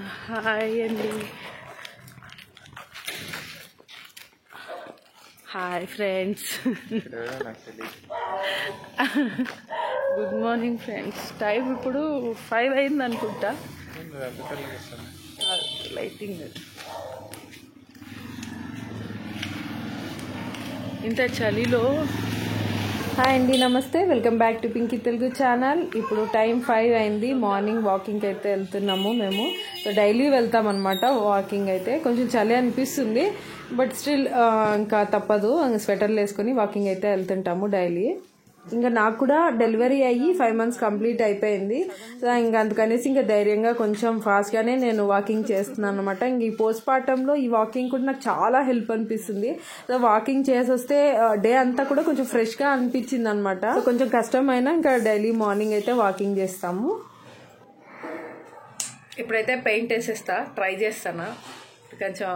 Hi అండి. Hi friends. Good morning friends. Time ఇప్పుడు 5 అయింది అనుకుంటా. లైటింగ్ ఇంత చలిలో. హాయ్ అండి, నమస్తే, welcome back to Pinky Telugu channel. ఇప్పుడు టైం 5 అయింది. మార్నింగ్ వాకింగ్కి అయితే వెళ్తున్నాము మేము. సో డైలీ వెళ్తాం అనమాట వాకింగ్. అయితే కొంచెం చలి అనిపిస్తుంది, బట్ స్టిల్ ఇంకా తప్పదు, స్వెటర్లు వేసుకొని వాకింగ్ అయితే వెళ్తుంటాము డైలీ. ఇంకా నాకు కూడా డెలివరీ అయ్యి 5 మంత్స్ కంప్లీట్ అయిపోయింది. సో ఇంకా అందుకనేసి ఇంకా ధైర్యంగా కొంచెం ఫాస్ట్గానే నేను వాకింగ్ చేస్తున్నాను అనమాట. ఇంక ఈ పోస్ట్ పార్టంలో ఈ వాకింగ్ కూడా నాకు చాలా హెల్ప్ అనిపిస్తుంది. సో వాకింగ్ చేసి వస్తే డే అంతా కూడా కొంచెం ఫ్రెష్గా అనిపించింది అనమాట. కొంచెం కష్టమైనా ఇంకా డైలీ మార్నింగ్ అయితే వాకింగ్ చేస్తాము. ఇప్పుడైతే పెయింట్ వేసేస్తా, ట్రై చేస్తాను. కొంచెం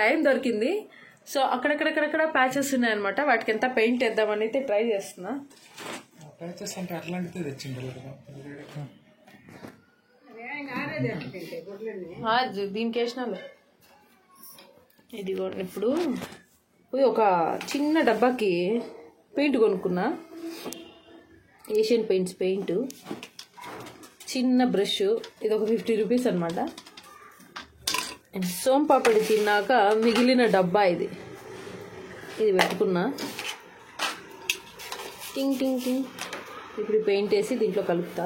టైం దొరికింది. సో అక్కడక్కడక్కడక్కడ ప్యాచెస్ ఉన్నాయన్నమాట, వాటికి ఎంత పెయింట్ వేద్దామని అయితే ట్రై చేస్తున్నా. దీనికి వేసినాలే. ఇదిగో ఇప్పుడు ఒక చిన్న డబ్బాకి పెయింట్ కొనుక్కున్నా, ఏషియన్ పెయింట్స్ పెయింట్, చిన్న బ్రష్. ఇది ఒక 50 రూపీస్ అనమాట. సోంపాపడి తిన్నాక మిగిలిన డబ్బా ఇది పెట్టుకున్నా. టింగ్ టింగ్ టింగ్. ఇప్పుడు పెయింట్ వేసి దీంట్లో కలుపుతా.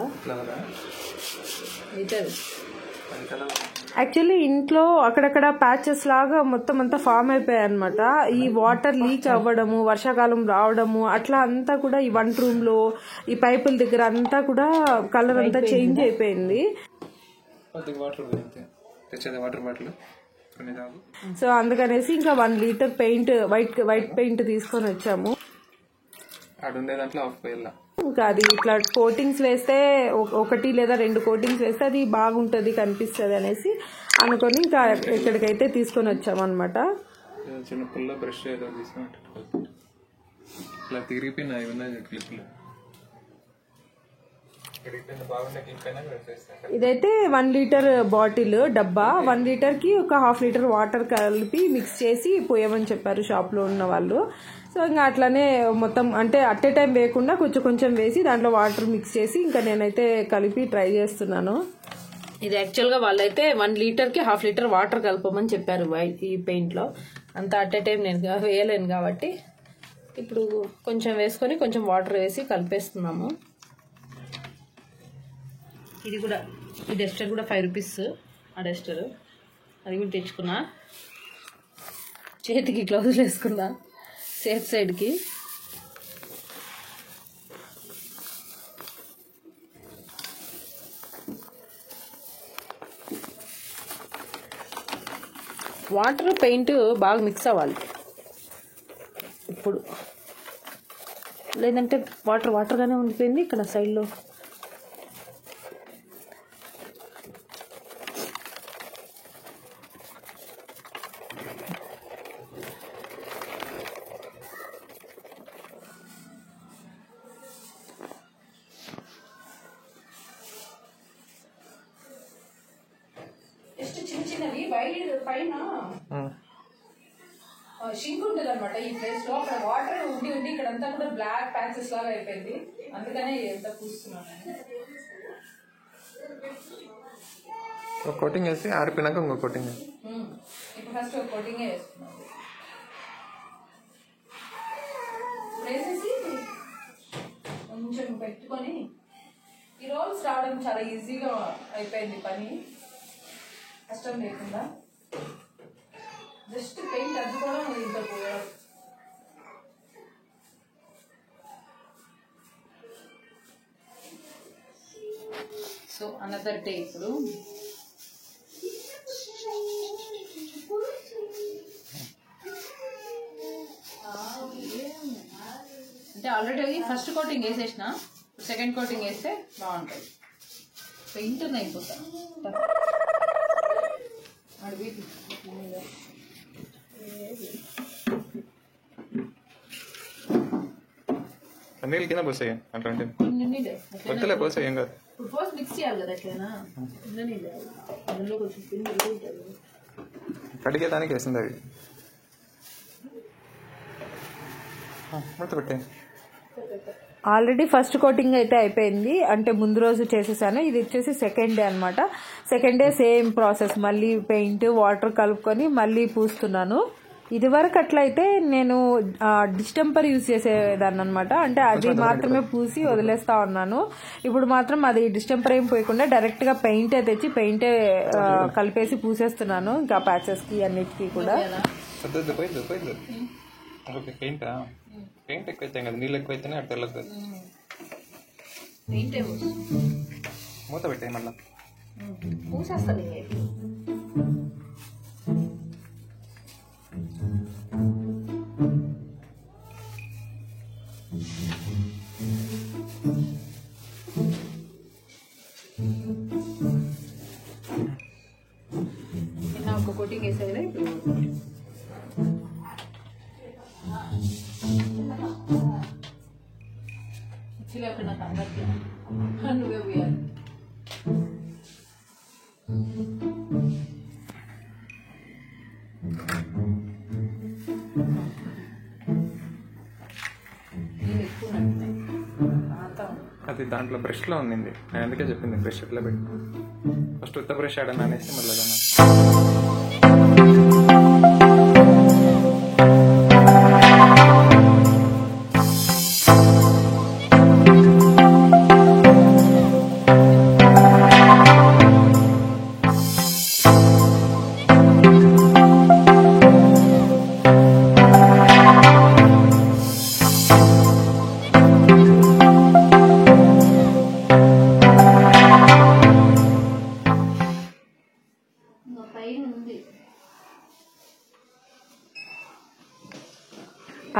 యాక్చువల్లీ ఇంట్లో అక్కడక్కడ ప్యాచెస్ లాగా మొత్తం అంతా ఫామ్ అయిపోయాయి అనమాట. ఈ వాటర్ లీక్ అవ్వడము, వర్షాకాలం రావడము, అట్లా అంతా కూడా ఈ వంట రూమ్ లో ఈ పైపుల దగ్గర అంతా కూడా కలర్ అంతా చేంజ్ అయిపోయింది. సో అందుకనేసి ఇంకా 1 లీటర్ పెయింట్, వైట్ పెయింట్ తీసుకొని వచ్చాము. ఇంకా అది ఇట్లా కోటింగ్స్ వేస్తే 1 లేదా 2 కోటింగ్స్ వేస్తే అది బాగుంటది, కనిపిస్తుంది అనేసి అనుకొని ఇంకా ఇక్కడికైతే తీసుకొని వచ్చాము అనమాట. ఇదైతే 1 లీటర్ బాటిల్ డబ్బా. 1 లీటర్ కి ఒక 1/2 లీటర్ వాటర్ కలిపి మిక్స్ చేసి పోయమని చెప్పారు షాప్ లో ఉన్న వాళ్ళు. సో ఇంకా అట్లానే మొత్తం అంటే అట్ ఏ టైం వేయకుండా కొంచెం కొంచెం వేసి దాంట్లో వాటర్ మిక్స్ చేసి ఇంకా నేనైతే కలిపి ట్రై చేస్తున్నాను. ఇది యాక్చువల్గా వాళ్ళైతే 1 లీటర్కి 1/2 లీటర్ వాటర్ కలపమని చెప్పారు ఈ పెయింట్లో. అంత అట్ ఏ టైం నేను వేయలేను కాబట్టి ఇప్పుడు కొంచెం వేసుకొని కొంచెం వాటర్ వేసి కలిపేస్తున్నాము. ఇది కూడా, ఈ డస్టర్ కూడా 5 రూపీస్. ఆ డస్టర్ అది కూడా తెచ్చుకున్నా. చేతికి గ్లౌజులు వేసుకున్నా సేఫ్ సైడ్కి. వాటర్ పెయింట్ బాగా మిక్స్ అవ్వాలి ఇప్పుడు, లేదంటే వాటర్గానే ఉండిపోయింది ఇక్కడ సైడ్లో. చిన్నవి పైన షింక్ ఉంటుంది అనమాట. ఈ ప్లేస్ లో అక్కడ వాటర్ ఉండి ఇక్కడంతా కూడా బ్లాక్ ప్యాచెస్ లాగా అయిపోయింది. అందుకనే ఎంత పూస్తున్నాను. కోటింగ్ వేసి ఆరిపోయినాక ఇంకో కోటింగ్. ఇప్పుడు ఫస్ట్ ఒక కోటింగ్ వేస్తున్నాను. వేసేసి కొంచెం పెట్టుకొని ఈ రోల్స్ రావడం చాలా ఈజీగా అయిపోయింది పని, కష్టం లేకుండా. జస్ట్ పెయింట్ అద్దుకోవడం, ఇంత పోయడం. సో అనదర్ డే ఇప్పుడు అంటే ఆల్రెడీ ఫస్ట్ కోటింగ్ వేసేసిన, సెకండ్ కోటింగ్ వేస్తే బాగుంటుంది. పెయింట్ అయిపోతా నీళ్ళు కింద పోసాయి అట్లాంటి వద్దులే, పోసాయి ఏం కాదు. మిక్స్ చేయాలి కదా అట్లనా అందులో కొంచెం పిండి ఉంటుంది కడిగేదానికి వేసింది అవి మూత పెట్టే ఆల్రెడీ ఫస్ట్ కోటింగ్ అయితే అయిపోయింది అంటే ముందు రోజు చేసేసాను ఇది వచ్చేసి సెకండ్ డే అనమాట సెకండ్ డే సేమ్ ప్రాసెస్ మళ్ళీ పెయింట్ వాటర్ కలుపుకొని మళ్ళీ పూస్తున్నాను ఇది వరకు అట్లయితే నేను డిస్టెంపర్ యూజ్ చేసేదాన్ని అనమాట అంటే అది మాత్రమే పూసి వదిలేస్తా ఉన్నాను ఇప్పుడు మాత్రం అది డిస్టెంపర్ ఏం పోయకుండా డైరెక్ట్ గా పెయింటే తెచ్చి పెయింటే కలిపేసి పూసేస్తున్నాను ఇంకా ప్యాచెస్ కి అన్నిటికీ కూడా పెయింట్ ఎక్కువైతే కదా నీళ్ళు ఎక్కువైతేనే అటు తెల్లదు మూత పెట్టాయి మళ్ళీ ఒక కోటింగ్ వేసేదా ఇప్పుడు నాకు అందరికీ నువ్వే పోయాలి అది దాంట్లో బ్రష్లో ఉంది నేను అందుకే చెప్పింది బ్రష్ ఎట్లా పెట్టి ఫస్ట్ ఉత్త బ్రష్ ఆడని అనేసి మళ్ళీ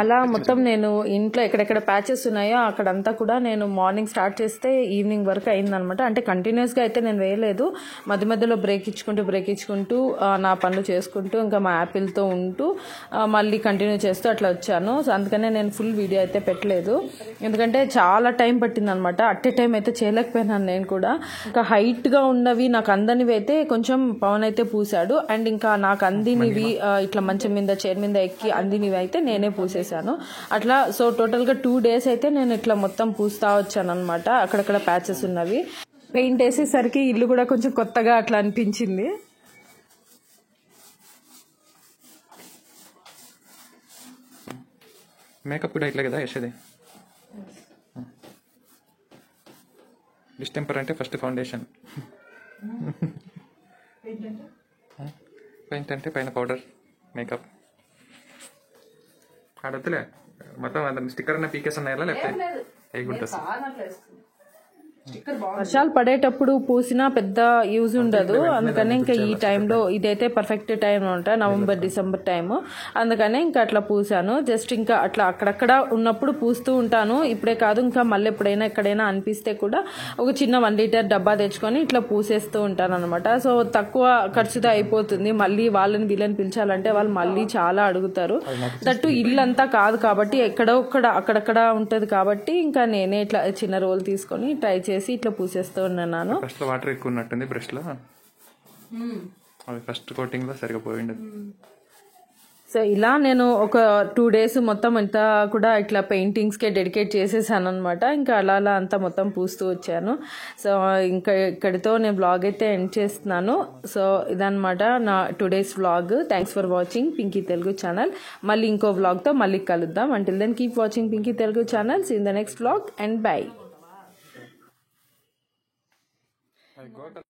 అలా మొత్తం నేను ఇంట్లో ఎక్కడెక్కడ ప్యాచెస్ ఉన్నాయో అక్కడంతా కూడా నేను మార్నింగ్ స్టార్ట్ చేస్తే ఈవినింగ్ వరకు అయిందనమాట అంటే కంటిన్యూస్గా అయితే నేను వేయలేదు మధ్య మధ్యలో బ్రేక్ ఇచ్చుకుంటూ నా పనులు చేసుకుంటూ ఇంకా మా యాపిల్తో ఉంటూ మళ్ళీ కంటిన్యూ చేస్తూ అట్లా వచ్చాను సో అందుకనే నేను ఫుల్ వీడియో అయితే పెట్టలేదు ఎందుకంటే చాలా టైం పట్టిందనమాట అట్టే టైం అయితే చేయలేకపోయినాను నేను కూడా ఇంకా హైట్గా ఉన్నవి నాకు అందనివి అయితే కొంచెం పవన్ అయితే పూసాడు అండ్ ఇంకా నాకు అందినివి ఇట్లా మంచం మీద చైర్ మీద ఎక్కి అందినివి అయితే నేనే పూసేసాను అట్లా సో టోటల్గా 2 days అయితే నేను ఇట్లా మొత్తం పూస్తా వచ్చాను అనమాట అక్కడక్కడ ప్యాచెస్ ఉన్నవి పెయింట్ వేసేసరికి ఇల్లు కూడా కొంచెం కొత్తగా అట్లా అనిపించింది మేకప్ కూడా ఇట్లా కదా వేసేది డిస్టెంపర్ అంటే ఫస్ట్ ఫౌండేషన్ పెయింట్ అంటే పైన పౌడర్ మేకప్ ఆడొద్దులే మొత్తం అతను స్టిక్కర్ అన్న పీకేస్ ఉన్నాయా లేకపోతే వేయకుంటుంది వర్షాలు పడేటప్పుడు పూసినా పెద్ద యూజ్ ఉండదు అందుకనే ఇంకా ఈ టైంలో ఇదైతే పర్ఫెక్ట్ టైం అనమాట నవంబర్ డిసెంబర్ టైం అందుకనే ఇంకా అట్లా పూసాను జస్ట్ ఇంకా అట్లా అక్కడక్కడ ఉన్నప్పుడు పూస్తూ ఉంటాను ఇప్పుడే కాదు ఇంకా మళ్ళీ ఎప్పుడైనా ఎక్కడైనా అనిపిస్తే కూడా ఒక చిన్న 1 liter డబ్బా తెచ్చుకొని ఇట్లా పూసేస్తూ ఉంటాను అనమాట సో తక్కువ ఖర్చుతో అయిపోతుంది మళ్ళీ వాళ్ళని వీళ్ళని పిలిచాలంటే వాళ్ళు మళ్ళీ చాలా అడుగుతారు దట్టు ఇల్లు అంతా కాదు కాబట్టి అక్కడక్కడ ఉంటది కాబట్టి ఇంకా నేనే ఇట్లా చిన్న రోల్ తీసుకొని ట్రై చేసి ఇట్లా పూసేస్తూ ఉన్నాను ఫస్ట్ లో వాటర్ ఎక్కువ ఉన్నట్టుంది బ్రష్ లో అది ఫస్ట్ కోటింగ్ లో సరిగా పోయింది సో ఇలా నేను ఒక 2 days మొత్తం అంతా కూడా ఇట్లా పెయింటింగ్స్కే డెడికేట్ చేసేసాను అనమాట ఇంకా అలా అంతా మొత్తం పూస్తూ వచ్చాను సో ఇంకా ఇక్కడితో నేను వ్లాగ్ అయితే ఎండ్ చేస్తున్నాను సో ఇదనమాట నా 2 days vlog thanks for watching Pinky Telugu channel మళ్ళీ ఇంకో వ్లాగ్తో మళ్ళీ కలుద్దాం until then keep watching Pinky Telugu channel in the next vlog and by